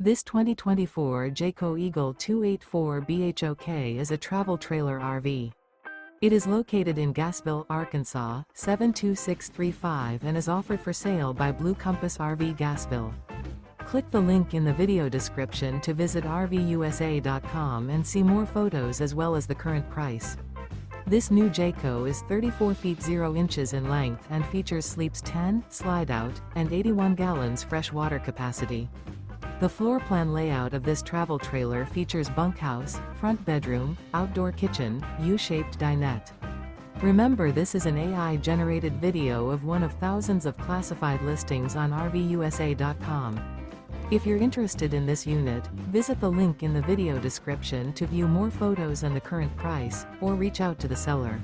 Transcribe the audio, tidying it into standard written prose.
This 2024 Jayco Eagle 284 BHOK is a travel trailer RV. It is located in Gassville, Arkansas, 72635 and is offered for sale by Blue Compass RV Gassville. Click the link in the video description to visit RVUSA.com and see more photos as well as the current price. This new Jayco is 34 feet 0 inches in length and features sleeps 10, slide-out, and 81 gallons fresh water capacity. The floor plan layout of this travel trailer features bunkhouse, front bedroom, outdoor kitchen, U-shaped dinette. Remember, this is an AI-generated video of one of thousands of classified listings on RVUSA.com. If you're interested in this unit, visit the link in the video description to view more photos and the current price, or reach out to the seller.